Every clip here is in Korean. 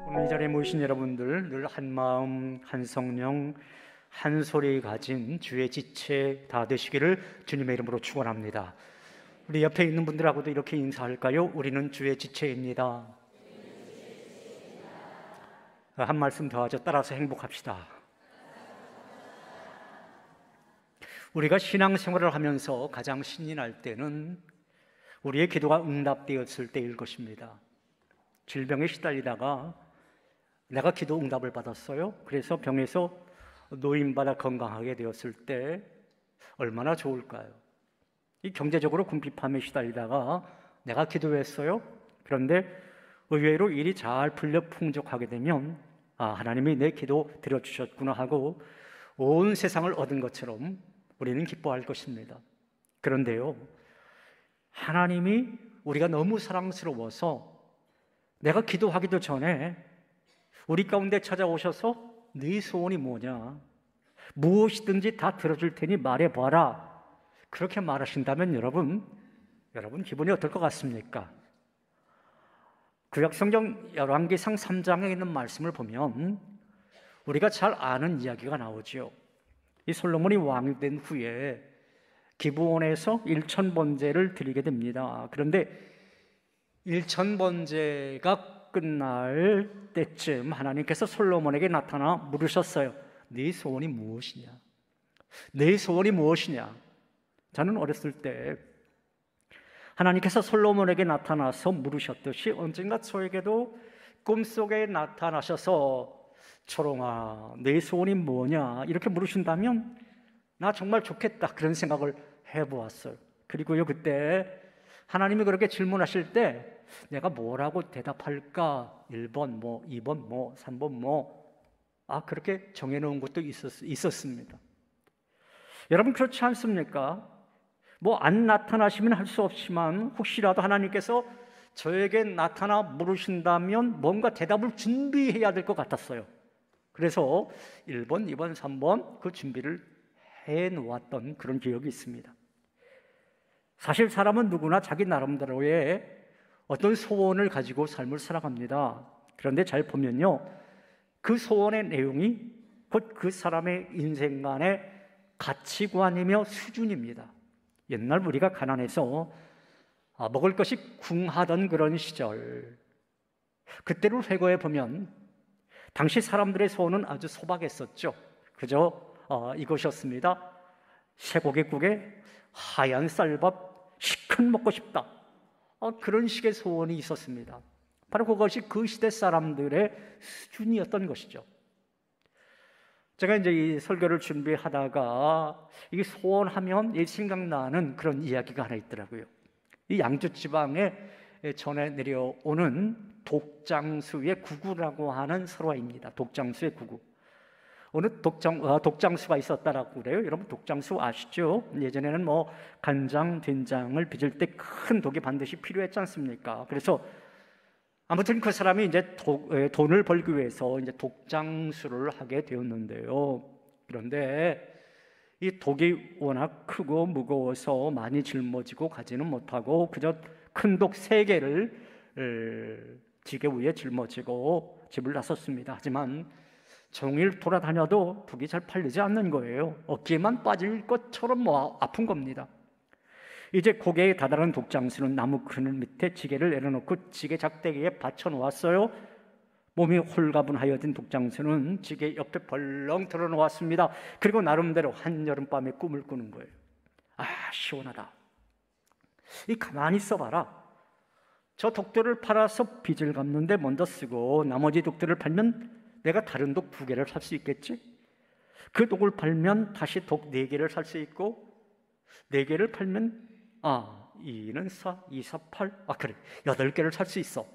오늘 이 자리에 모이신 여러분들 늘 한마음 한성령 한 소리 가진 주의 지체 다 되시기를 주님의 이름으로 축원합니다. 우리 옆에 있는 분들하고도 이렇게 인사할까요? 우리는 주의 지체입니다. 한 말씀 더 하죠. 따라서 행복합시다. 우리가 신앙생활을 하면서 가장 신이 날 때는 우리의 기도가 응답되었을 때일 것입니다. 질병에 시달리다가 내가 기도 응답을 받았어요. 그래서 병에서 노인받아 건강하게 되었을 때 얼마나 좋을까요? 이 경제적으로 궁핍함에 시달리다가 내가 기도했어요. 그런데 의외로 일이 잘 풀려 풍족하게 되면 하나님이 내 기도 들어주셨구나 하고 온 세상을 얻은 것처럼 우리는 기뻐할 것입니다. 그런데요, 하나님이 우리가 너무 사랑스러워서 내가 기도하기도 전에 우리 가운데 찾아오셔서 네 소원이 뭐냐? 무엇이든지 다 들어줄 테니 말해봐라. 그렇게 말하신다면 여러분 기분이 어떨 것 같습니까? 구약성경 열왕기상 3장에 있는 말씀을 보면 우리가 잘 아는 이야기가 나오죠. 이 솔로몬이 왕이 된 후에 기브온에서 일천번제를 드리게 됩니다. 그런데 일천번제가 끝날 때쯤 하나님께서 솔로몬에게 나타나 물으셨어요. 네 소원이 무엇이냐? 네 소원이 무엇이냐? 저는 어렸을 때 하나님께서 솔로몬에게 나타나서 물으셨듯이 언젠가 저에게도 꿈속에 나타나셔서 초롱아, 내 소원이 뭐냐? 이렇게 물으신다면 나 정말 좋겠다 그런 생각을 해보았어요. 그리고요, 그때 하나님이 그렇게 질문하실 때 내가 뭐라고 대답할까? 1번 뭐, 2번 뭐, 3번 뭐 그렇게 정해놓은 것도 있었습니다. 여러분 그렇지 않습니까? 뭐 안 나타나시면 할 수 없지만 혹시라도 하나님께서 저에게 나타나 물으신다면 뭔가 대답을 준비해야 될 것 같았어요. 그래서 1번, 2번, 3번 그 준비를 해놓았던 그런 기억이 있습니다. 사실 사람은 누구나 자기 나름대로의 어떤 소원을 가지고 삶을 살아갑니다. 그런데 잘 보면요, 그 소원의 내용이 곧 그 사람의 인생관의 가치관이며 수준입니다. 옛날 우리가 가난해서 먹을 것이 궁하던 그런 시절, 그때를 회고해 보면 당시 사람들의 소원은 아주 소박했었죠. 그저 이것이었습니다. 쇠고기국에 하얀 쌀밥 시큰 먹고 싶다. 그런 식의 소원이 있었습니다. 바로 그것이 그 시대 사람들의 수준이었던 것이죠. 제가 이제 이 설교를 준비하다가 이 소원하면 생각나는 그런 이야기가 하나 있더라고요. 이 양주 지방에 전해 내려오는 독장수의 구구라고 하는 설화입니다. 독장수의 구구. 어느 독장수가 있었다라고 그래요. 여러분 독장수 아시죠? 예전에는 뭐 간장, 된장을 빚을 때 큰 독이 반드시 필요했지 않습니까? 그래서 아무튼 그 사람이 이제 돈을 벌기 위해서 이제 독장수를 하게 되었는데요. 그런데 이 독이 워낙 크고 무거워서 많이 짊어지고 가지는 못하고 그저 큰 독 3개를 지게 위에 짊어지고 집을 나섰습니다. 하지만 종일 돌아다녀도 독이 잘 팔리지 않는 거예요. 어깨만 빠질 것처럼 아픈 겁니다. 이제 고개에 다다른 독장수는 나무 그늘 밑에 지게를 내려놓고 지게 작대기에 받쳐 놓았어요. 몸이 홀가분하여진 독장수는 지게 옆에 벌렁 들어놓았습니다. 그리고 나름대로 한여름밤에 꿈을 꾸는 거예요. 시원하다. 가만히 있어봐라. 저 독들을 팔아서 빚을 갚는데 먼저 쓰고 나머지 독들을 팔면 내가 다른 독 2개를 살 수 있겠지? 그 독을 팔면 다시 독 4개를 살 수 있고 4개를 팔면 2는 4, 2, 4, 8 그래 8개를 살 수 있어.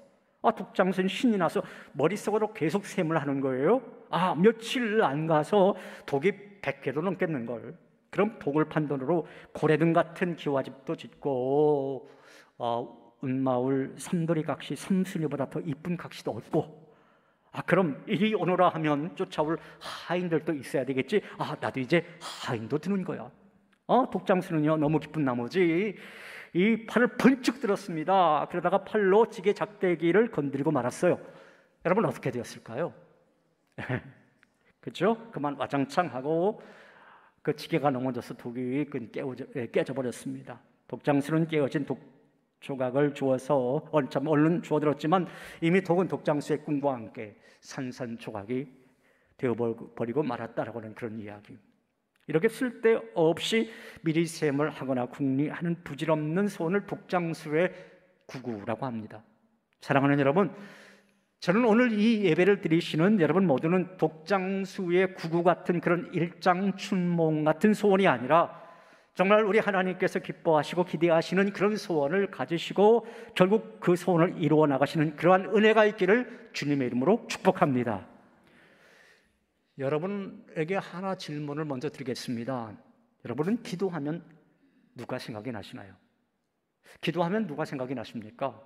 독장수는 신이 나서 머릿속으로 계속 셈을 하는 거예요. 며칠 안 가서 독이 100개도 넘겠는걸. 그럼 독을 판 돈으로 고래등 같은 기와집도 짓고 은마울 삼돌이 각시 삼순이보다 더 이쁜 각시도 얻고 그럼 이리 오너라 하면 쫓아올 하인들도 있어야 되겠지. 나도 이제 하인도 드는 거야. 독장수는요, 너무 기쁜 나머지 이 팔을 번쩍 들었습니다. 그러다가 팔로 지게 작대기를 건드리고 말았어요. 여러분, 어떻게 되었을까요? 그렇죠? 그만 와장창 하고 그 지게가 넘어져서 독이 깨져버렸습니다. 독장수는 깨어진 독 조각을 주어서 얼른 주워들었지만 이미 독은 독장수의 꿈과 함께 산산조각이 되어버리고 말았다라고 하는 그런 이야기. 이렇게 쓸데없이 미리샘을 하거나 궁리하는 부질없는 소원을 독장수의 구구라고 합니다. 사랑하는 여러분, 저는 오늘 이 예배를 드리시는 여러분 모두는 독장수의 구구 같은 그런 일장춘몽 같은 소원이 아니라 정말 우리 하나님께서 기뻐하시고 기대하시는 그런 소원을 가지시고 결국 그 소원을 이루어 나가시는 그러한 은혜가 있기를 주님의 이름으로 축복합니다. 여러분에게 하나 질문을 먼저 드리겠습니다. 여러분은 기도하면 누가 생각이 나시나요? 기도하면 누가 생각이 나십니까?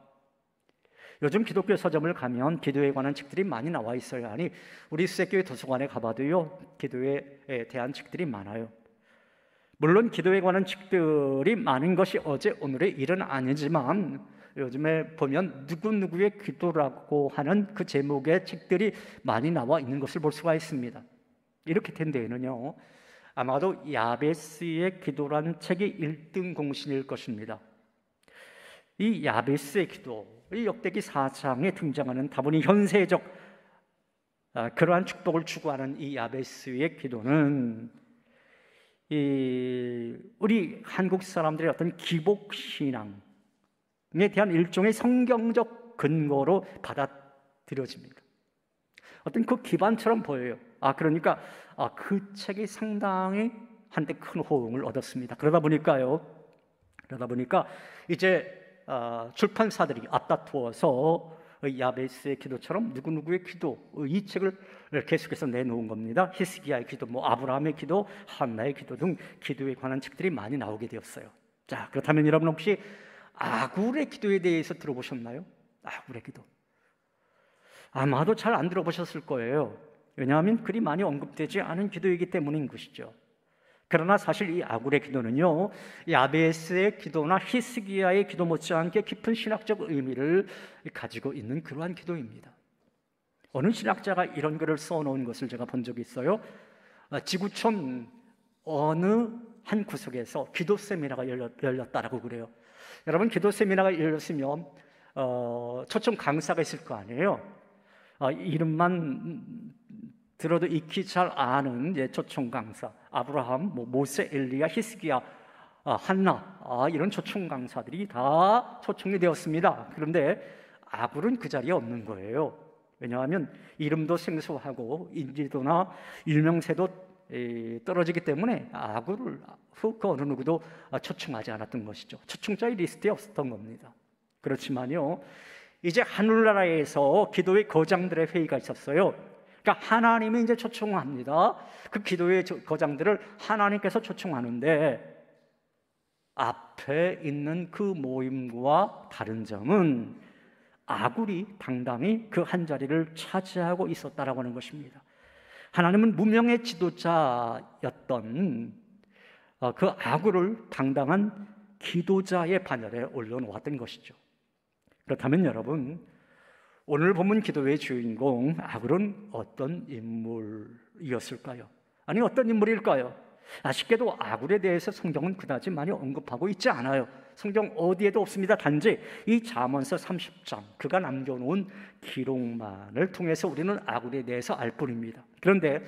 요즘 기독교 서점을 가면 기도에 관한 책들이 많이 나와 있어요. 아니, 우리 수색교회 도서관에 가봐도요, 기도에 대한 책들이 많아요. 물론 기도에 관한 책들이 많은 것이 어제 오늘의 일은 아니지만 요즘에 보면 누구누구의 기도라고 하는 그 제목의 책들이 많이 나와 있는 것을 볼 수가 있습니다. 이렇게 된 데에는요, 아마도 야베스의 기도라는 책이 1등 공신일 것입니다. 이 야베스의 기도, 이 역대기 4장에 등장하는 다분히 현세적 그러한 축복을 추구하는 이 야베스의 기도는 우리 한국 사람들의 어떤 기복신앙에 대한 일종의 성경적 근거로 받아들여집니다. 어떤 그 기반처럼 보여요. 그러니까 그 책이 상당히 한때 큰 호응을 얻었습니다. 그러다 보니까 이제 출판사들이 앞다투어서 야베스의 기도처럼 누구누구의 기도, 이 책을 계속해서 내놓은 겁니다. 히스기야의 기도, 아브라함의 기도, 한나의 기도 등 기도에 관한 책들이 많이 나오게 되었어요. 자, 그렇다면 여러분 혹시 아굴의 기도에 대해서 들어보셨나요? 아굴의 기도. 아마도 잘 안 들어보셨을 거예요. 왜냐하면 그리 많이 언급되지 않은 기도이기 때문인 것이죠. 그러나 사실 이 아굴의 기도는요, 야베스의 기도나 히스기야의 기도 못지않게 깊은 신학적 의미를 가지고 있는 그러한 기도입니다. 어느 신학자가 이런 글을 써놓은 것을 제가 본 적이 있어요. 지구촌 어느 한 구석에서 기도 세미나가 열렸다라고 그래요. 여러분, 기도 세미나가 열렸으면 초청 강사가 있을 거 아니에요. 이름만 들어도 익히 잘 아는 초청 강사, 아브라함, 모세, 엘리야, 히스기야, 한나, 이런 초청 강사들이 다 초청이 되었습니다. 그런데 아굴은 그 자리에 없는 거예요. 왜냐하면 이름도 생소하고 인지도나 유명세도 떨어지기 때문에 아굴을 그 어느 누구도 초청하지 않았던 것이죠. 초청자의 리스트에 없었던 겁니다. 그렇지만요, 이제 하늘나라에서 기도의 거장들의 회의가 있었어요. 그러니까 하나님이 이제 초청합니다. 그 기도의 거장들을 하나님께서 초청하는데 앞에 있는 그 모임과 다른 점은 아굴이 당당히 그 한 자리를 차지하고 있었다라고 하는 것입니다. 하나님은 무명의 지도자였던 그 아굴을 당당한 기도자의 반열에 올려놓았던 것이죠. 그렇다면 여러분, 오늘 본문 기도의 주인공 아굴은 어떤 인물이었을까요? 아니, 어떤 인물일까요? 아쉽게도 아굴에 대해서 성경은 그다지 많이 언급하고 있지 않아요. 성경 어디에도 없습니다. 단지 이 잠언서 30장 그가 남겨놓은 기록만을 통해서 우리는 아굴에 대해서 알 뿐입니다. 그런데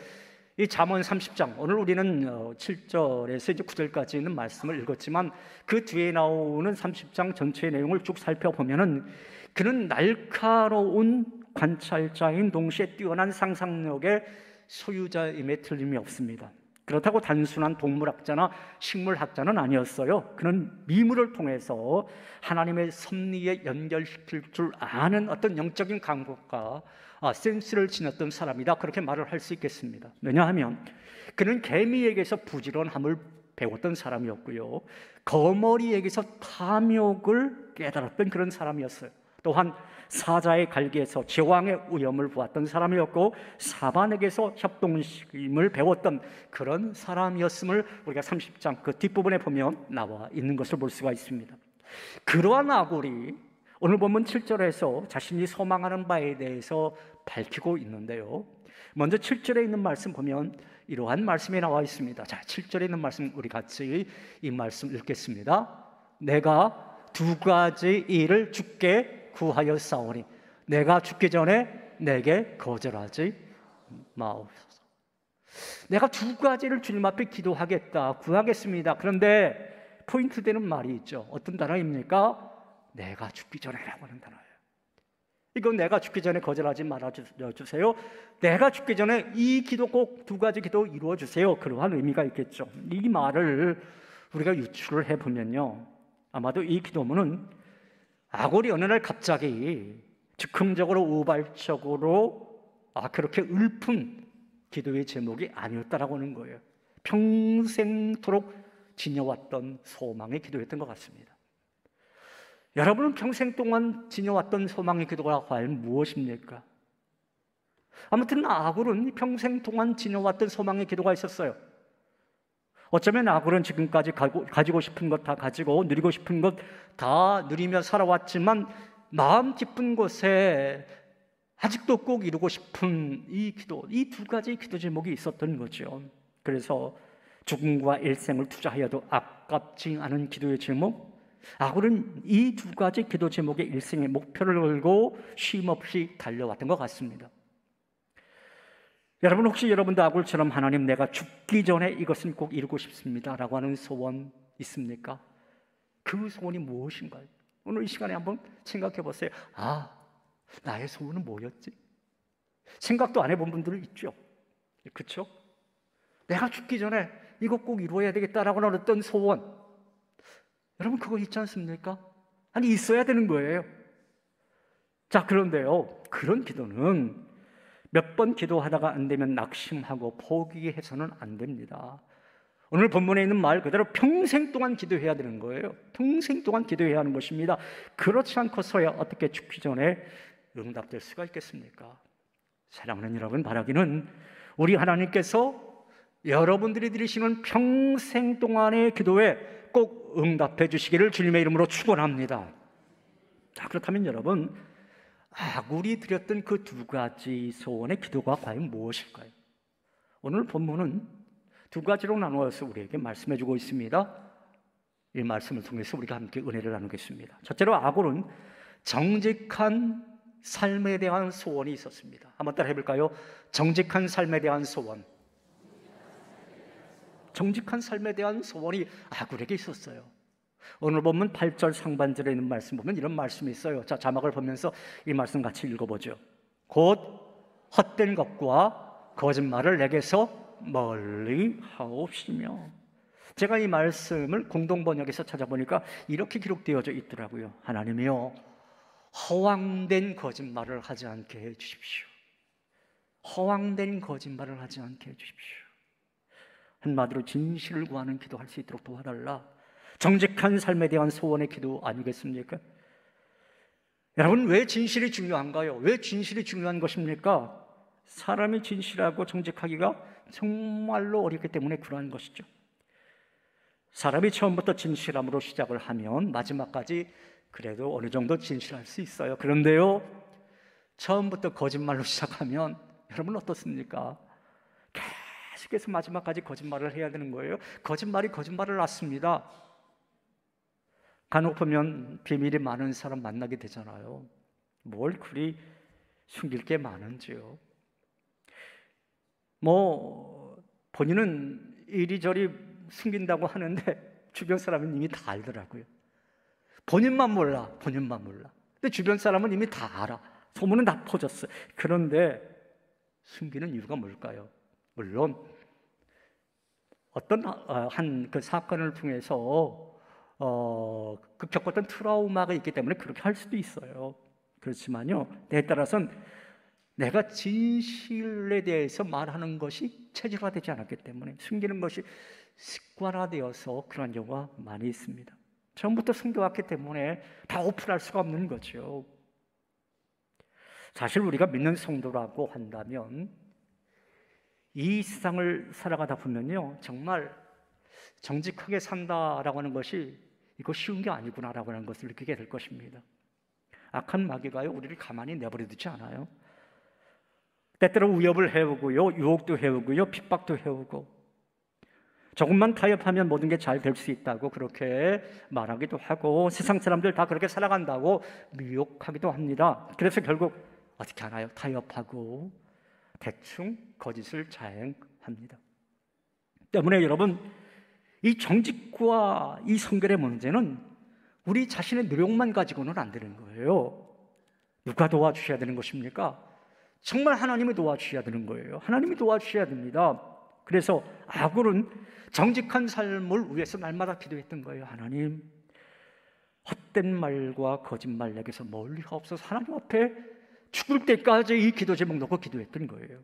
이 잠언 30장, 오늘 우리는 7절에서 이제 9절까지 있는 말씀을 읽었지만 그 뒤에 나오는 30장 전체의 내용을 쭉 살펴보면은 그는 날카로운 관찰자인 동시에 뛰어난 상상력의 소유자임에 틀림이 없습니다. 그렇다고 단순한 동물학자나 식물학자는 아니었어요. 그는 미물을 통해서 하나님의 섭리에 연결시킬 줄 아는 어떤 영적인 감각과 센스를 지녔던 사람이다, 그렇게 말을 할 수 있겠습니다. 왜냐하면 그는 개미에게서 부지런함을 배웠던 사람이었고요, 거머리에게서 탐욕을 깨달았던 그런 사람이었어요. 또한 사자의 갈기에서 제왕의 위엄을 보았던 사람이었고 사반에게서 협동심을 배웠던 그런 사람이었음을 우리가 30장 그 뒷부분에 보면 나와 있는 것을 볼 수가 있습니다. 그러한 아굴이 오늘 보면 7절에서 자신이 소망하는 바에 대해서 밝히고 있는데요, 먼저 7절에 있는 말씀 보면 이러한 말씀이 나와 있습니다. 자, 7절에 있는 말씀 우리 같이 이 말씀 읽겠습니다. 내가 두 가지 일을 주께 구하여 싸우니 내가 죽기 전에 내게 거절하지 마옵소서. 내가 두 가지를 주님 앞에 기도하겠다, 구하겠습니다. 그런데 포인트 되는 말이 있죠. 어떤 단어입니까? 내가 죽기 전에라고 하는 단어예요. 이건 내가 죽기 전에 거절하지 말아주세요. 내가 죽기 전에 이 기도 꼭 두 가지 기도 이루어주세요. 그러한 의미가 있겠죠. 이 말을 우리가 유출을 해보면요, 아마도 이 기도문은 아골이 어느 날 갑자기 즉흥적으로 우발적으로 그렇게 읊은 기도의 제목이 아니었다라고 하는 거예요. 평생토록 지녀왔던 소망의 기도였던 것 같습니다. 여러분은 평생 동안 지녀왔던 소망의 기도가 과연 무엇입니까? 아무튼 아굴은 평생 동안 지녀왔던 소망의 기도가 있었어요. 어쩌면 아굴은 지금까지 가지고 싶은 것 다 가지고 누리고 싶은 것 다 누리며 살아왔지만 마음 깊은 곳에 아직도 꼭 이루고 싶은 이 기도, 이 두 가지 기도 제목이 있었던 거죠. 그래서 죽음과 일생을 투자하여도 아깝지 않은 기도의 제목, 아굴은 이 두 가지 기도 제목의 일생의 목표를 걸고 쉼없이 달려왔던 것 같습니다. 여러분, 혹시 여러분도 아굴처럼 하나님 내가 죽기 전에 이것은 꼭 이루고 싶습니다 라고 하는 소원 있습니까? 그 소원이 무엇인가요? 오늘 이 시간에 한번 생각해 보세요. 나의 소원은 뭐였지? 생각도 안 해본 분들은 있죠. 그렇죠? 내가 죽기 전에 이거 꼭 이루어야 되겠다라고 하는 어떤 소원, 여러분 그거 있지 않습니까? 아니, 있어야 되는 거예요. 자, 그런데요, 그런 기도는 몇 번 기도하다가 안 되면 낙심하고 포기해서는 안 됩니다. 오늘 본문에 있는 말 그대로 평생 동안 기도해야 되는 거예요. 평생 동안 기도해야 하는 것입니다. 그렇지 않고서야 어떻게 죽기 전에 응답될 수가 있겠습니까? 사랑하는 여러분, 바라기는 우리 하나님께서 여러분들이 드리시는 평생 동안의 기도에 꼭 응답해 주시기를 주님의 이름으로 축원합니다. 자, 그렇다면 여러분, 아굴이 드렸던 그 두 가지 소원의 기도가 과연 무엇일까요? 오늘 본문은 두 가지로 나누어서 우리에게 말씀해 주고 있습니다. 이 말씀을 통해서 우리가 함께 은혜를 나누겠습니다. 첫째로 아굴은 정직한 삶에 대한 소원이 있었습니다. 한번 따라 해볼까요? 정직한 삶에 대한 소원. 정직한 삶에 대한 소원이 아굴에게 있었어요. 오늘 보면 8절 상반절에 있는 말씀 보면 이런 말씀이 있어요. 자, 자막을 보면서 이 말씀 같이 읽어보죠. 곧 헛된 것과 거짓말을 내게서 멀리 하옵시며. 제가 이 말씀을 공동번역에서 찾아보니까 이렇게 기록되어져 있더라고요. 하나님이여, 허황된 거짓말을 하지 않게 해주십시오. 허황된 거짓말을 하지 않게 해주십시오. 한마디로 진실을 구하는 기도할 수 있도록 도와달라. 정직한 삶에 대한 소원의 기도 아니겠습니까? 여러분, 왜 진실이 중요한가요? 왜 진실이 중요한 것입니까? 사람이 진실하고 정직하기가 정말로 어렵기 때문에 그러한 것이죠. 사람이 처음부터 진실함으로 시작을 하면 마지막까지 그래도 어느 정도 진실할 수 있어요. 그런데요, 처음부터 거짓말로 시작하면 여러분 어떻습니까? 계속해서 마지막까지 거짓말을 해야 되는 거예요. 거짓말이 거짓말을 낳습니다. 간혹 보면 비밀이 많은 사람 만나게 되잖아요. 뭘 그리 숨길 게 많은지요. 본인은 이리저리 숨긴다고 하는데 주변 사람은 이미 다 알더라고요. 본인만 몰라. 근데 주변 사람은 이미 다 알아. 소문은 다 퍼졌어요. 그런데 숨기는 이유가 뭘까요? 물론 어떤 한 그 사건을 통해서 그 겪었던 트라우마가 있기 때문에 그렇게 할 수도 있어요. 그렇지만요, 때에 따라서는 내가 진실에 대해서 말하는 것이 체질화되지 않았기 때문에 숨기는 것이 습관화되어서 그런 경우가 많이 있습니다. 처음부터 숨겨왔기 때문에 다 오픈할 수가 없는 거죠. 사실 우리가 믿는 성도라고 한다면 이 세상을 살아가다 보면요, 정말 정직하게 산다라고 하는 것이 이거 쉬운 게 아니구나라고 하는 것을 느끼게 될 것입니다. 악한 마귀가요, 우리를 가만히 내버려 두지 않아요. 때때로 위협을 해오고요, 유혹도 해오고요, 핍박도 해오고, 조금만 타협하면 모든 게 잘 될 수 있다고 그렇게 말하기도 하고, 세상 사람들 다 그렇게 살아간다고 미혹하기도 합니다. 그래서 결국 어떻게 하나요? 타협하고 대충 거짓을 자행합니다. 때문에 여러분, 이 정직과 이 성결의 문제는 우리 자신의 노력만 가지고는 안 되는 거예요. 누가 도와주셔야 되는 것입니까? 정말 하나님이 도와주셔야 되는 거예요. 하나님이 도와주셔야 됩니다. 그래서 아굴은 정직한 삶을 위해서 날마다 기도했던 거예요. 하나님, 헛된 말과 거짓말 내게서 멀리 하옵소서. 하나님 앞에 죽을 때까지 이 기도 제목 놓고 기도했던 거예요.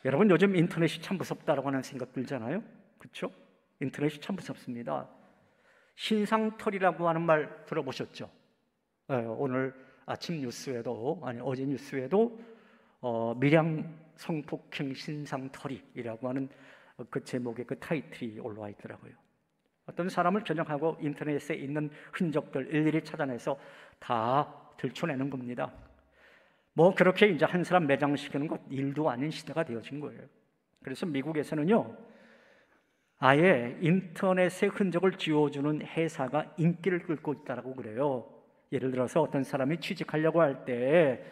여러분, 요즘 인터넷이 참 무섭다라고 하는 생각 들잖아요. 그렇죠? 인터넷이 참 무섭습니다. 신상털이라고 하는 말 들어보셨죠? 오늘 아침 뉴스에도, 아니 어제 뉴스에도 밀양 성폭행 신상털이라고 하는 그 제목의 그 타이틀이 올라와 있더라고요. 어떤 사람을 겨냥하고 인터넷에 있는 흔적들 일일이 찾아내서 다 들춰내는 겁니다. 뭐 그렇게 이제 한 사람 매장시키는 것 일도 아닌 시대가 되어진 거예요. 그래서 미국에서는요, 아예 인터넷의 흔적을 지워주는 회사가 인기를 끌고 있다라고 그래요. 예를 들어서 어떤 사람이 취직하려고 할 때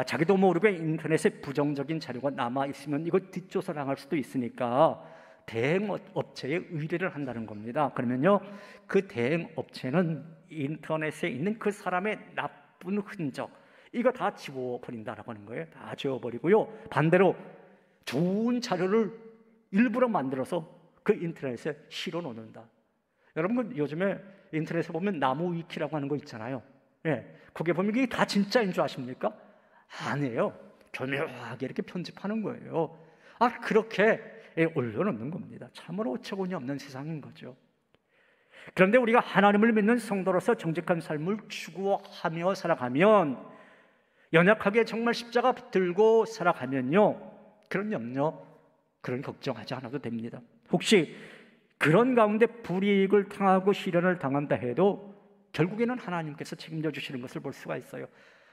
자기도 모르게 인터넷에 부정적인 자료가 남아 있으면 이거 뒷조사 당할 수도 있으니까 대행 업체에 의뢰를 한다는 겁니다. 그러면요, 그 대행 업체는 인터넷에 있는 그 사람의 나쁜 흔적 이거 다 지워버린다라고 하는 거예요. 다 지워버리고요, 반대로 좋은 자료를 일부러 만들어서 그 인터넷에 실어놓는다. 여러분, 요즘에 인터넷에 보면 나무 위키라고 하는 거 있잖아요. 거기에 보면 이게 다 진짜인 줄 아십니까? 아니에요. 교묘하게 이렇게 편집하는 거예요. 그렇게 올려놓는 겁니다. 참으로 어처구니 없는 세상인 거죠. 그런데 우리가 하나님을 믿는 성도로서 정직한 삶을 추구하며 살아가면, 연약하게 정말 십자가 들고 살아가면요, 그런 염려, 그런 걱정하지 않아도 됩니다. 혹시 그런 가운데 불이익을 당하고 시련을 당한다 해도 결국에는 하나님께서 책임져 주시는 것을 볼 수가 있어요.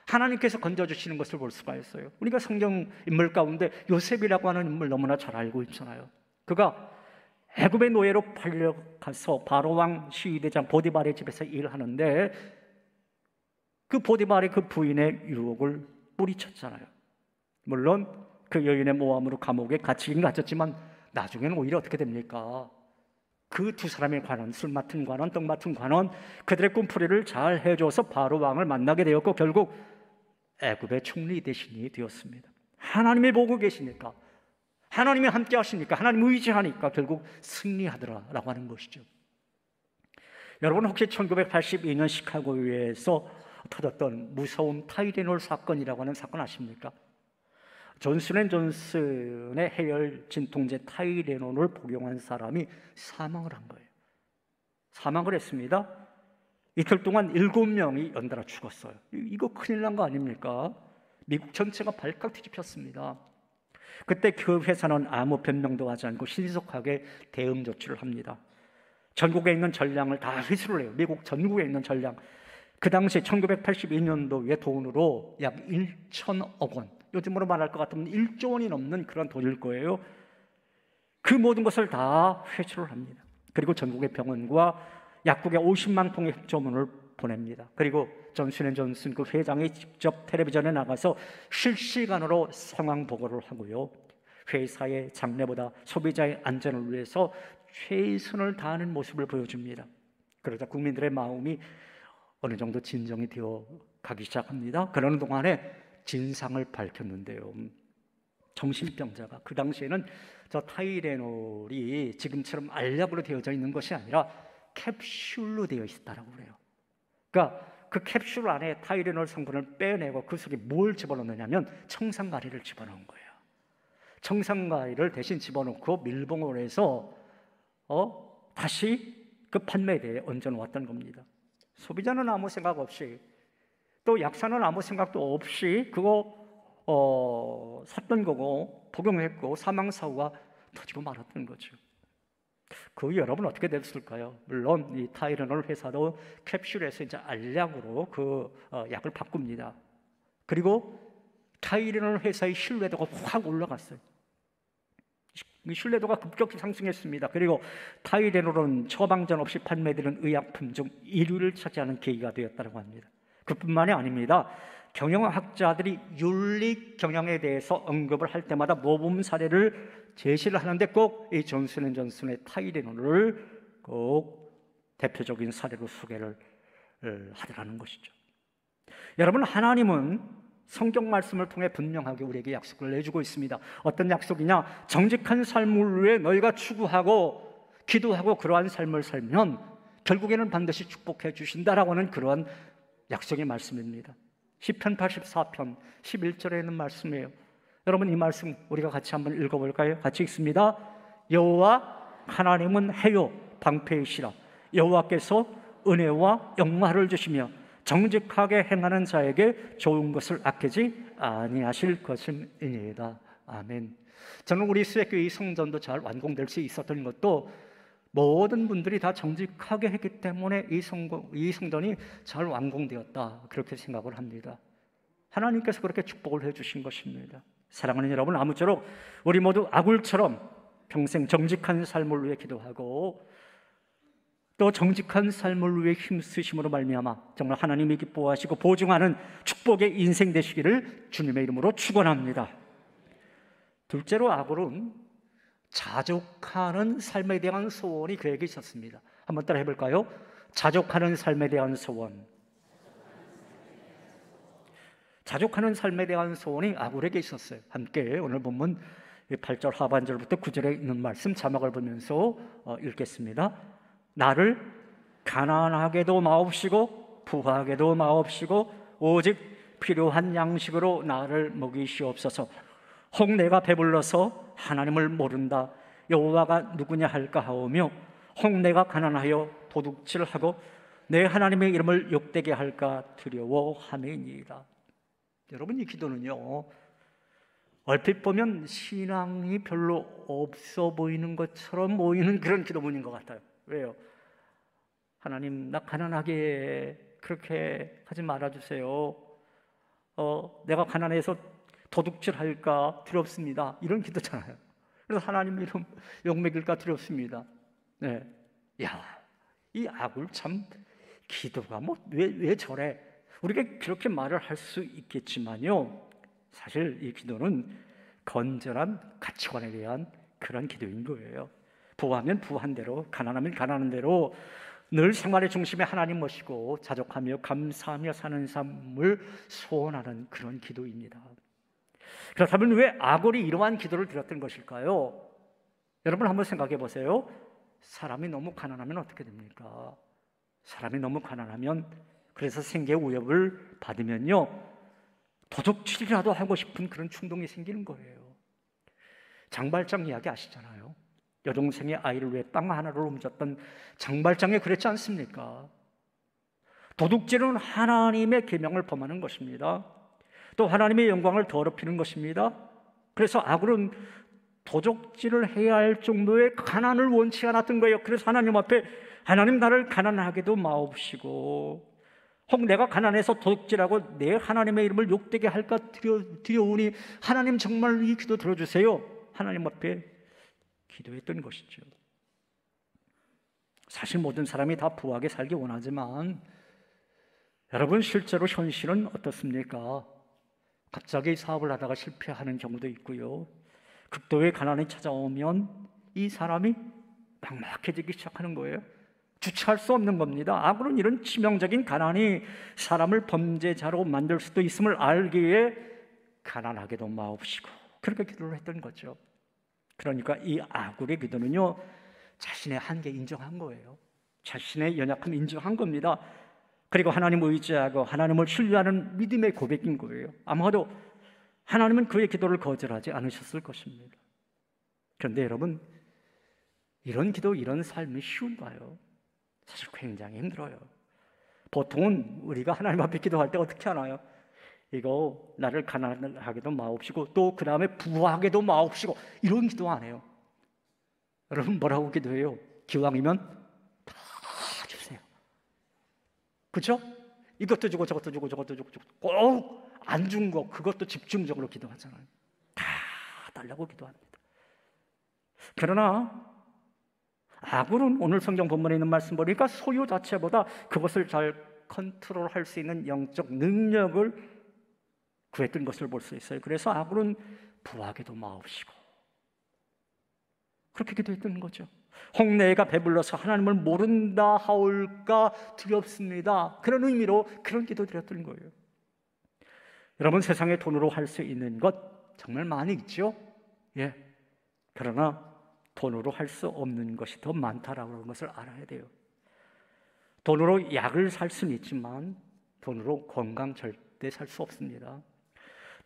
하나님께서 건져주시는 것을 볼 수가 있어요. 우리가 성경 인물 가운데 요셉이라고 하는 인물 너무나 잘 알고 있잖아요. 그가 애굽의 노예로 팔려가서 바로왕 시위대장 보디발의 집에서 일하는데 그 보디발의 그 부인의 유혹을 뿌리쳤잖아요. 물론 그 여인의 모함으로 감옥에 갇히긴 갇혔지만 나중에는 오히려 어떻게 됩니까? 그 두 사람에 관한, 술 맡은 관원, 떡 맡은 관원, 그들의 꿈풀이를 잘 해줘서 바로왕을 만나게 되었고 결국 애굽의 총리 대신이 되었습니다. 하나님이 보고 계시니까, 하나님이 함께 하시니까, 하나님 의지하니까 결국 승리하더라라고 하는 것이죠. 여러분, 혹시 1982년 시카고에서 터졌던 무서운 타이레놀 사건이라고 하는 사건 아십니까? 존슨앤존슨의 해열 진통제 타이레놀을 복용한 사람이 사망을 한 거예요. 사망을 했습니다. 이틀 동안 7명이 연달아 죽었어요. 이거 큰일 난 거 아닙니까? 미국 전체가 발칵 뒤집혔습니다. 그때 그 회사는 아무 변명도 하지 않고 신속하게 대응 조치를 합니다. 전국에 있는 전량을 다 회수를 해요. 미국 전국에 있는 전량. 그 당시 1982년도의 돈으로 약 1,000억 원, 요즘으로 말할 것 같으면 1조 원이 넘는 그런 돈일 거예요. 그 모든 것을 다 회수를 합니다. 그리고 전국의 병원과 약국에 50만 통의 협조문을 보냅니다. 그리고 존슨앤존슨 그 회장이 직접 텔레비전에 나가서 실시간으로 상황 보고를 하고요, 회사의 장래보다 소비자의 안전을 위해서 최선을 다하는 모습을 보여줍니다. 그러자 국민들의 마음이 어느 정도 진정이 되어 가기 시작합니다. 그러는 동안에 진상을 밝혔는데요, 정신병자가 그 당시에는 저 타이레놀이 지금처럼 알약으로 되어져 있는 것이 아니라 캡슐로 되어 있다라고 그래요. 그러니까 그 캡슐 안에 타이레놀 성분을 빼내고 그 속에 뭘 집어넣느냐면 청산가리를 집어넣은 거예요. 청산가리를 대신 집어넣고 밀봉을 해서 다시 그 판매대에 얹어놓았던 겁니다. 소비자는 아무 생각 없이 또 약사는 아무 생각도 없이 그거 샀던 거고 복용했고 사망사고가 터지고 말았던 거죠. 그 여러분 어떻게 됐을까요? 물론 이 타이레놀 회사도 캡슐에서 이제 알약으로 그 약을 바꿉니다. 그리고 타이레놀 회사의 신뢰도가 확 올라갔어요. 신뢰도가 급격히 상승했습니다. 그리고 타이레놀은 처방전 없이 판매되는 의약품 중 1위를 차지하는 계기가 되었다고 합니다. 그뿐만이 아닙니다. 경영학자들이 윤리 경영에 대해서 언급을 할 때마다 모범 사례를 제시를 하는데 꼭 이 존슨앤존슨의 타이레놀을 꼭 대표적인 사례로 소개를 하더라는 것이죠. 여러분, 하나님은 성경 말씀을 통해 분명하게 우리에게 약속을 내주고 있습니다. 어떤 약속이냐? 정직한 삶을 위해 너희가 추구하고 기도하고 그러한 삶을 살면 결국에는 반드시 축복해 주신다라고 하는 그러한 약속의 말씀입니다. 시편 84편 11절에 있는 말씀이에요. 여러분, 이 말씀 우리가 같이 한번 읽어볼까요? 같이 읽습니다. 여호와 하나님은 해요 방패이시라. 여호와께서 은혜와 영화를 주시며 정직하게 행하는 자에게 좋은 것을 아끼지 아니하실 것임이니이다. 아멘. 저는 우리 수액교회 성전도 잘 완공될 수 있었던 것도 모든 분들이 다 정직하게 했기 때문에 이 성전이 잘 완공되었다, 그렇게 생각을 합니다. 하나님께서 그렇게 축복을 해주신 것입니다. 사랑하는 여러분, 아무쪼록 우리 모두 아굴처럼 평생 정직한 삶을 위해 기도하고 또 정직한 삶을 위해 힘쓰심으로 말미암아 정말 하나님이 기뻐하시고 보증하는 축복의 인생 되시기를 주님의 이름으로 축원합니다. 둘째로, 아굴은 자족하는 삶에 대한 소원이 그에게 있었습니다. 한번 따라 해볼까요? 자족하는 삶에 대한 소원. 자족하는 삶에 대한 소원이 아굴에게 있었어요. 함께 오늘 본문 8절 하반절부터 9절에 있는 말씀 자막을 보면서 읽겠습니다. 나를 가난하게도 마옵시고 부하게도 마옵시고 오직 필요한 양식으로 나를 먹이시옵소서. 혹 내가 배불러서 하나님을 모른다 여호와가 누구냐 할까 하오며 혹 내가 가난하여 도둑질하고 내 하나님의 이름을 욕되게 할까 두려워함이니이다. 여러분, 이 기도는요, 얼핏 보면 신앙이 별로 없어 보이는 것처럼 보이는 그런 기도문인 것 같아요. 왜요? 하나님, 나 가난하게 그렇게 하지 말아주세요. 내가 가난해서 도둑질할까 두렵습니다. 이런 기도잖아요. 그래서 하나님 이름 욕먹일까 두렵습니다. 네, 야, 이 아굴 참 기도가 왜 저래? 우리가 그렇게 말을 할 수 있겠지만요, 사실 이 기도는 건전한 가치관에 대한 그런 기도인 거예요. 부하면 부한 대로, 가난하면 가난한 대로 늘 생활의 중심에 하나님 모시고 자족하며 감사하며 사는 삶을 소원하는 그런 기도입니다. 그렇다면 왜 아굴이 이러한 기도를 드렸던 것일까요? 여러분 한번 생각해 보세요. 사람이 너무 가난하면 어떻게 됩니까? 사람이 너무 가난하면, 그래서 생계의 위협을 받으면요, 도둑질이라도 하고 싶은 그런 충동이 생기는 거예요. 장발장 이야기 아시잖아요. 여동생의 아이를 위해 빵 하나를 훔쳤던 장발장이 그랬지 않습니까? 도둑질은 하나님의 계명을 범하는 것입니다. 또 하나님의 영광을 더럽히는 것입니다. 그래서 아굴은 도둑질을 해야 할 정도의 가난을 원치 않았던 거예요. 그래서 하나님 앞에, 하나님 나를 가난하게도 마옵시고 혹 내가 가난해서 도둑질하고 내 하나님의 이름을 욕되게 할까 두려우니 하나님 정말 이 기도 들어주세요. 하나님 앞에 기도했던 것이죠. 사실 모든 사람이 다 부하게 살기 원하지만 여러분, 실제로 현실은 어떻습니까? 갑자기 사업을 하다가 실패하는 경우도 있고요, 극도의 가난이 찾아오면 이 사람이 막막해지기 시작하는 거예요. 주체할 수 없는 겁니다. 아굴은 이런 치명적인 가난이 사람을 범죄자로 만들 수도 있음을 알기에 가난하게도 마옵시고 그렇게 기도를 했던 거죠. 그러니까 이 아굴의 기도는요, 자신의 한계 인정한 거예요. 자신의 연약함 인정한 겁니다. 그리고 하나님을 의지하고 하나님을 신뢰하는 믿음의 고백인 거예요. 아마도 하나님은 그의 기도를 거절하지 않으셨을 것입니다. 그런데 여러분, 이런 기도, 이런 삶이 쉬운가요? 사실 굉장히 힘들어요. 보통은 우리가 하나님 앞에 기도할 때 어떻게 하나요? 이거 나를 가난하게도 마옵시고 또 그 다음에 부하게도 마옵시고 이런 기도 안 해요. 여러분 뭐라고 기도해요? 기왕이면 다 주세요. 그렇죠? 이것도 주고 저것도 주고 저것도 주고 꼭 안 준 거 그것도 집중적으로 기도하잖아요. 다 달라고 기도합니다. 그러나 아굴은 오늘 성경 본문에 있는 말씀 보니까 소유 자체보다 그것을 잘 컨트롤할 수 있는 영적 능력을 구했던 것을 볼 수 있어요. 그래서 아굴은 부하게도 마옵시고 그렇게 기도했던 거죠. 홍내가 배불러서 하나님을 모른다 하올까 두렵습니다. 그런 의미로 그런 기도 드렸던 거예요. 여러분 세상에 돈으로 할 수 있는 것 정말 많이 있죠. 예. 그러나 돈으로 할 수 없는 것이 더 많다라는 것을 알아야 돼요. 돈으로 약을 살 수는 있지만 돈으로 건강 절대 살 수 없습니다.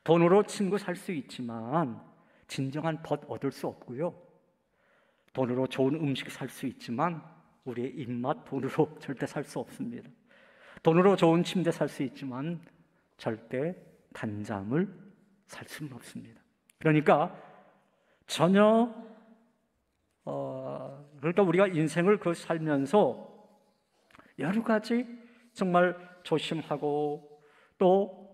돈으로 친구 살 수 있지만 진정한 벗 얻을 수 없고요. 돈으로 좋은 음식 살 수 있지만 우리의 입맛 돈으로 절대 살 수 없습니다. 돈으로 좋은 침대 살 수 있지만 절대 단잠을 살 수는 없습니다. 그러니까 전혀 그러니까 우리가 인생을 살면서 여러 가지 정말 조심하고 또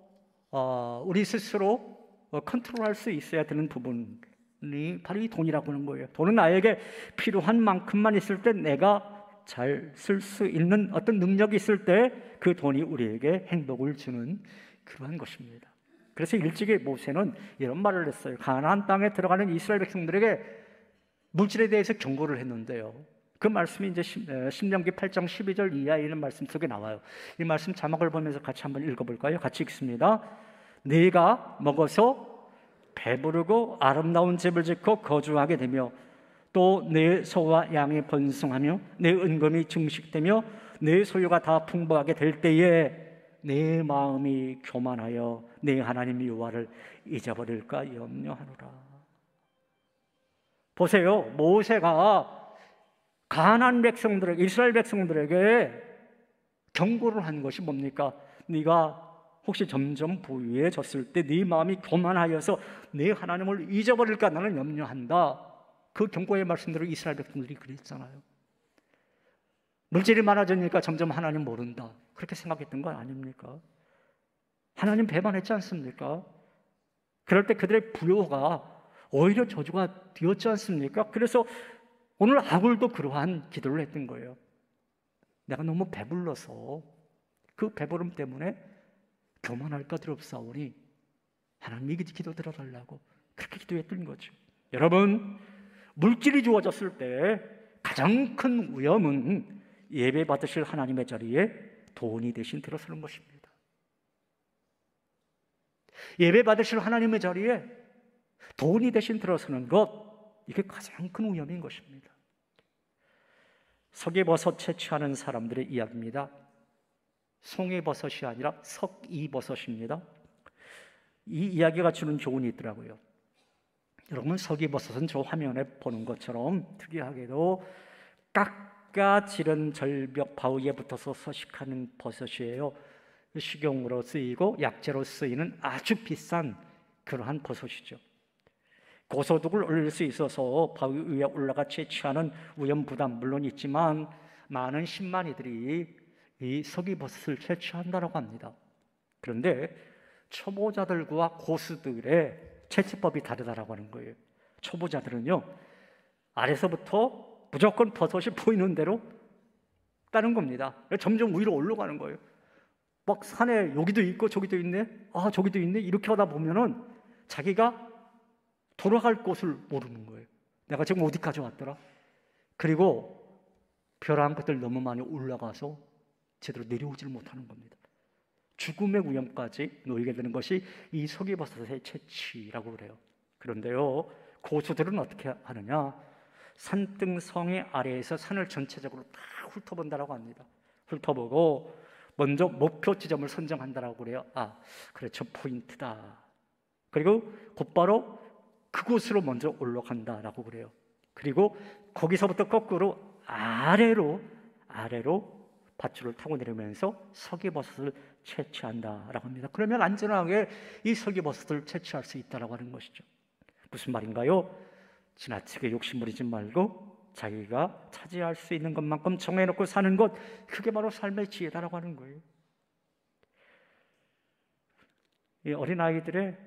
우리 스스로 컨트롤할 수 있어야 되는 부분이 바로 이 돈이라고 하는 거예요. 돈은 나에게 필요한 만큼만 있을 때 내가 잘 쓸 수 있는 어떤 능력이 있을 때 그 돈이 우리에게 행복을 주는 그러한 것입니다. 그래서 일찍이 모세는 이런 말을 했어요. 가나안 땅에 들어가는 이스라엘 백성들에게 물질에 대해서 경고를 했는데요. 그 말씀이 이제 신명기 8장 12절 이하에 있는 말씀 속에 나와요. 이 말씀 자막을 보면서 같이 한번 읽어볼까요? 같이 읽습니다. 네가 먹어서 배부르고 아름다운 집을 짓고 거주하게 되며 또 내 소와 양이 번성하며 내 은금이 증식되며 내 소유가 다 풍부하게 될 때에 내 마음이 교만하여 내 하나님 여호와를 잊어버릴까 염려하노라. 보세요. 모세가 가나안 백성들에게 이스라엘 백성들에게 경고를 한 것이 뭡니까? 네가 혹시 점점 부유해졌을 때 네 마음이 교만하여서 네 하나님을 잊어버릴까 나는 염려한다. 그 경고의 말씀대로 이스라엘 백성들이 그랬잖아요. 물질이 많아지니까 점점 하나님 모른다. 그렇게 생각했던 건 아닙니까? 하나님 배반했지 않습니까? 그럴 때 그들의 부요가 오히려 저주가 되었지 않습니까? 그래서 오늘 아굴도 그러한 기도를 했던 거예요. 내가 너무 배불러서 그 배부름 때문에 교만할까 두렵사오니 하나님이 기도 들어달라고 그렇게 기도했던 거죠. 여러분 물질이 주어졌을 때 가장 큰 위험은 예배 받으실 하나님의 자리에 돈이 대신 들어서는 것입니다. 예배 받으실 하나님의 자리에 돈이 대신 들어서는 것, 이게 가장 큰 위험인 것입니다. 석이버섯 채취하는 사람들의 이야기입니다. 송이버섯이 아니라 석이버섯입니다. 이 이야기가 주는 교훈이 있더라고요. 여러분 석이버섯은 저 화면에 보는 것처럼 특이하게도 깎아지른 절벽 바위에 붙어서 서식하는 버섯이에요. 식용으로 쓰이고 약재로 쓰이는 아주 비싼 그러한 버섯이죠. 고소득을 올릴 수 있어서 바위 위에 올라가 채취하는 위험 부담 물론 있지만 많은 신만이들이 이 석이버섯을 채취한다고 합니다. 그런데 초보자들과 고수들의 채취법이 다르다고 하는 거예요. 초보자들은요 아래서부터 무조건 버섯이 보이는 대로 따는 겁니다. 점점 위로 올라가는 거예요. 막 산에 여기도 있고 저기도 있네, 아 저기도 있네, 이렇게 하다 보면은 자기가 돌아갈 곳을 모르는 거예요. 내가 지금 어디까지 왔더라? 그리고 벼랑 끝을 너무 많이 올라가서 제대로 내려오질 못하는 겁니다. 죽음의 위험까지 놓이게 되는 것이 이 석이버섯의 채취라고 그래요. 그런데요 고수들은 어떻게 하느냐, 산등성이 아래에서 산을 전체적으로 다 훑어본다고 합니다. 훑어보고 먼저 목표 지점을 선정한다고 그래요. 아 그래 저 포인트다. 그리고 곧바로 그곳으로 먼저 올라간다라고 그래요. 그리고 거기서부터 거꾸로 아래로 밧줄을 타고 내리면서 서기버섯을 채취한다라고 합니다. 그러면 안전하게 이 서기버섯을 채취할 수 있다라고 하는 것이죠. 무슨 말인가요? 지나치게 욕심부리지 말고 자기가 차지할 수 있는 것만큼 정해놓고 사는 것, 그게 바로 삶의 지혜다라고 하는 거예요. 이 어린아이들의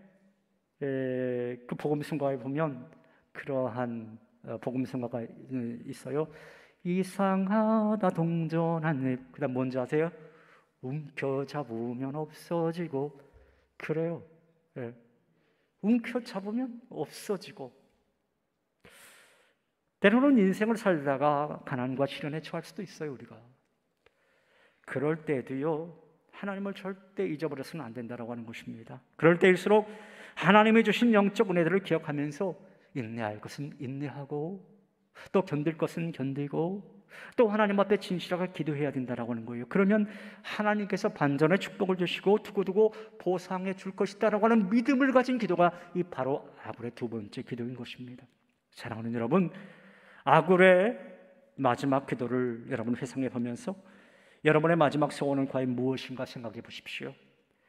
그 복음성가에 보면 그러한 복음성가가 있어요. 이상하다 동전한 잎. 그 다음 뭔지 아세요? 움켜잡으면 없어지고. 그래요. 예. 움켜잡으면 없어지고. 때로는 인생을 살다가 가난과 시련에 처할 수도 있어요, 우리가. 그럴 때도요, 하나님을 절대 잊어버려서는 안 된다고 하는 것입니다. 그럴 때일수록 하나님이 주신 영적 은혜들을 기억하면서 인내할 것은 인내하고, 또 견딜 것은 견디고, 또 하나님 앞에 진실하게 기도해야 된다고 하는 거예요. 그러면 하나님께서 반전의 축복을 주시고 두고두고 보상해 줄 것이다라고 하는 믿음을 가진 기도가 이 바로 아굴의 두 번째 기도인 것입니다. 사랑하는 여러분, 아굴의 마지막 기도를 여러분 회상해 보면서 여러분의 마지막 소원은 과연 무엇인가 생각해 보십시오.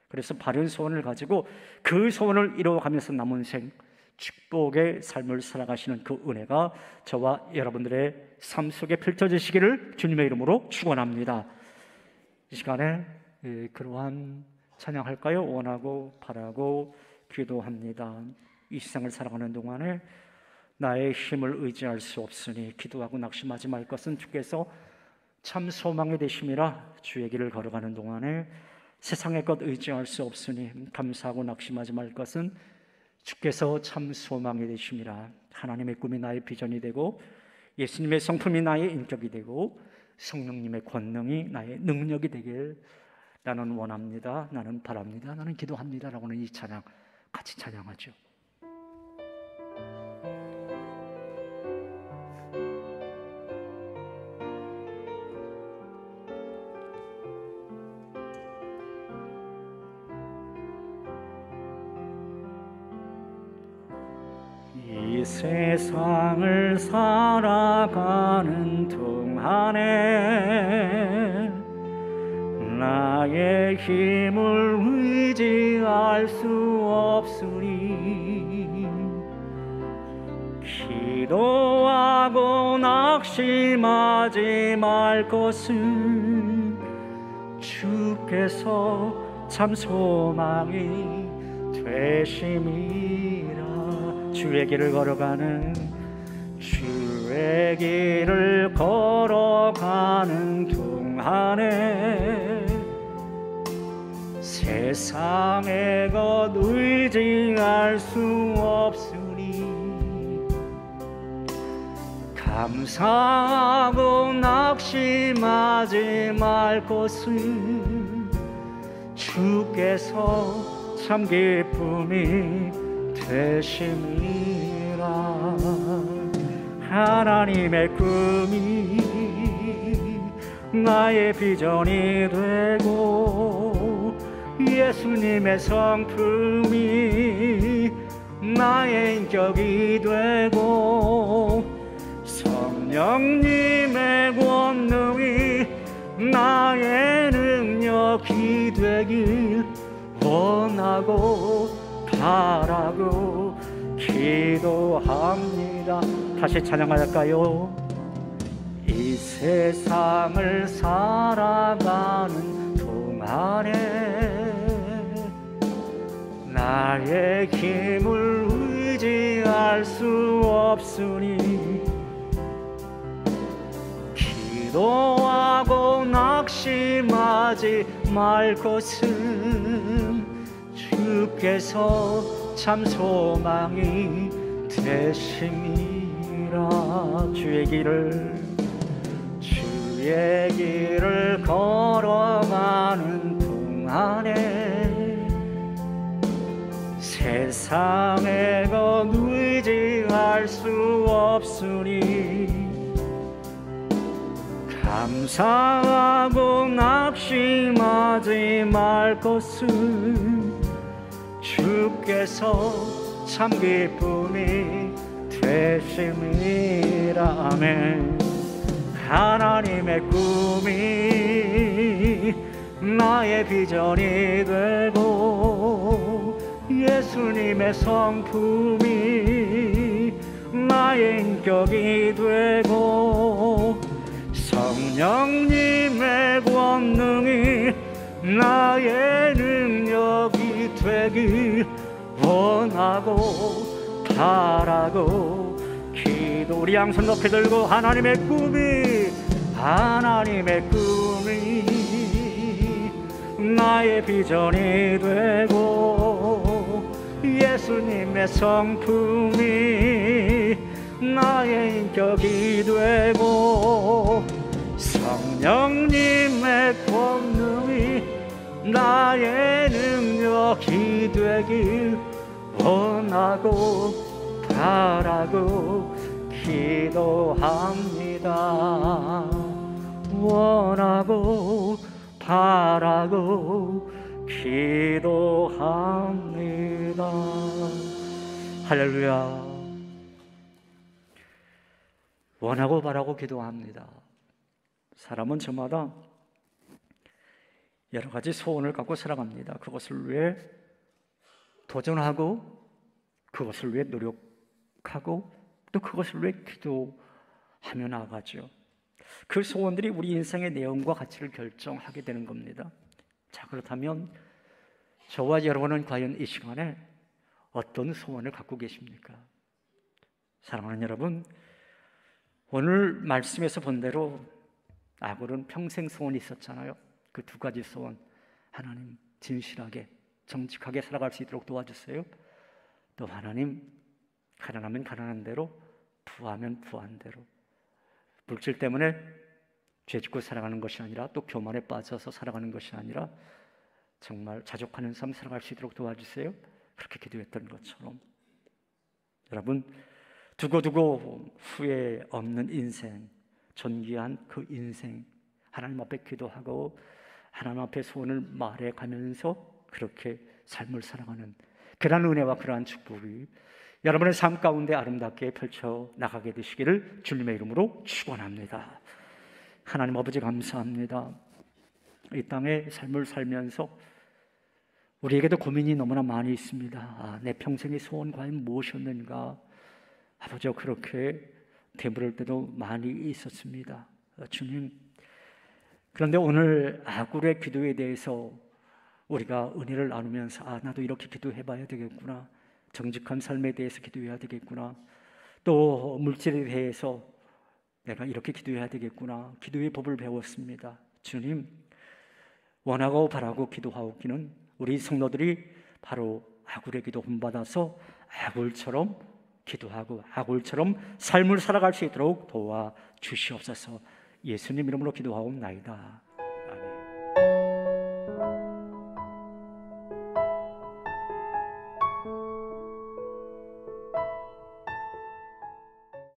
그래서 바른 소원을 가지고 그 소원을 이루어가면서 남은 생 축복의 삶을 살아가시는 그 은혜가 저와 여러분들의 삶 속에 펼쳐지시기를 주님의 이름으로 축원합니다. 이 시간에 그러한 찬양할까요? 원하고 바라고 기도합니다. 이 세상을 살아가는 동안에 나의 힘을 의지할 수 없으니 기도하고 낙심하지 말 것은 주께서 참 소망이 되심이라. 주의 길을 걸어가는 동안에 세상의 것 의지할 수 없으니 감사하고 낙심하지 말 것은 주께서 참 소망이 되심이라. 하나님의 꿈이 나의 비전이 되고 예수님의 성품이 나의 인격이 되고 성령님의 권능이 나의 능력이 되길 나는 원합니다. 나는 바랍니다. 나는 기도합니다. 라고 하는 이 찬양 같이 찬양하죠. 이 세상을 살아가는 동안에 나의 힘을 의지할 수 없으니 기도하고 낙심하지 말 것은 주께서 참 소망이 되심이라. 주의 길을 걸어가는 동안에 세상의 것 의지할 수 없으니 감사하고 낙심하지 말 것은 주께서 참 기쁨이 되심이라. 하나님의 꿈이 나의 비전이 되고 예수님의 성품이 나의 인격이 되고 성령님의 권능이 나의 능력이 되길 원하고 바라고 기도합니다. 다시 찬양할까요? 이 세상을 살아가는 동안에 나의 힘을 의지할 수 없으니 기도하고 낙심하지 말 것은 주께서 참 소망이 되심이라. 주의 길을 걸어가는 동안에 세상의 것 의지할 수 없으니 감사하고 낙심하지 말 것은 주께서 참 기쁨이 되심이라. 아멘. 하나님의 꿈이 나의 비전이 되고 예수님의 성품이 나의 인격이 되고 성령님의 권능이 나의 능력이 되길 원하고 바라고 기도. 우리 양손 높이 들고 하나님의 꿈이 나의 비전이 되고 예수님의 성품이 나의 인격이 되고 성령님의 권능이 나의 능력이 되길 원하고 바라고 기도합니다. 원하고 바라고 기도합니다. 할렐루야. 원하고 바라고 기도합니다. 사람은 저마다 여러 가지 소원을 갖고 살아갑니다. 그것을 위해 도전하고 그것을 위해 노력하고 또 그것을 위해 기도하며 나아가죠. 그 소원들이 우리 인생의 내용과 가치를 결정하게 되는 겁니다. 자, 그렇다면 저와 여러분은 과연 이 시간에 어떤 소원을 갖고 계십니까? 사랑하는 여러분, 오늘 말씀에서 본 대로 아굴은 평생 소원이 있었잖아요. 그 두 가지 소원, 하나님 진실하게 정직하게 살아갈 수 있도록 도와주세요. 또 하나님 가난하면 가난한 대로, 부하면 부한 대로. 물질 때문에 죄짓고 살아가는 것이 아니라 또 교만에 빠져서 살아가는 것이 아니라 정말 자족하는 삶 살아갈 수 있도록 도와주세요. 그렇게 기도했던 것처럼 여러분, 두고두고 후회 없는 인생, 존귀한 그 인생 하나님 앞에 기도하고 하나님 앞에 소원을 말해가면서 그렇게 삶을 살아가는 그러한 은혜와 그러한 축복이 여러분의 삶 가운데 아름답게 펼쳐나가게 되시기를 주님의 이름으로 축원합니다. 하나님 아버지 감사합니다. 이 땅의 삶을 살면서 우리에게도 고민이 너무나 많이 있습니다. 내 평생의 소원 과연 무엇이었는가? 아버지, 그렇게 되물을 때도 많이 있었습니다. 주님, 그런데 오늘 아굴의 기도에 대해서 우리가 은혜를 나누면서 나도 이렇게 기도해봐야 되겠구나, 정직한 삶에 대해서 기도해야 되겠구나, 또 물질에 대해서 내가 이렇게 기도해야 되겠구나, 기도의 법을 배웠습니다. 주님, 원하고 바라고 기도하기는 우리 성도들이 바로 아굴의 기도 본받아서 아굴처럼 기도하고 아굴처럼 삶을 살아갈 수 있도록 도와주시옵소서. 예수님 이름으로 기도하옵나이다.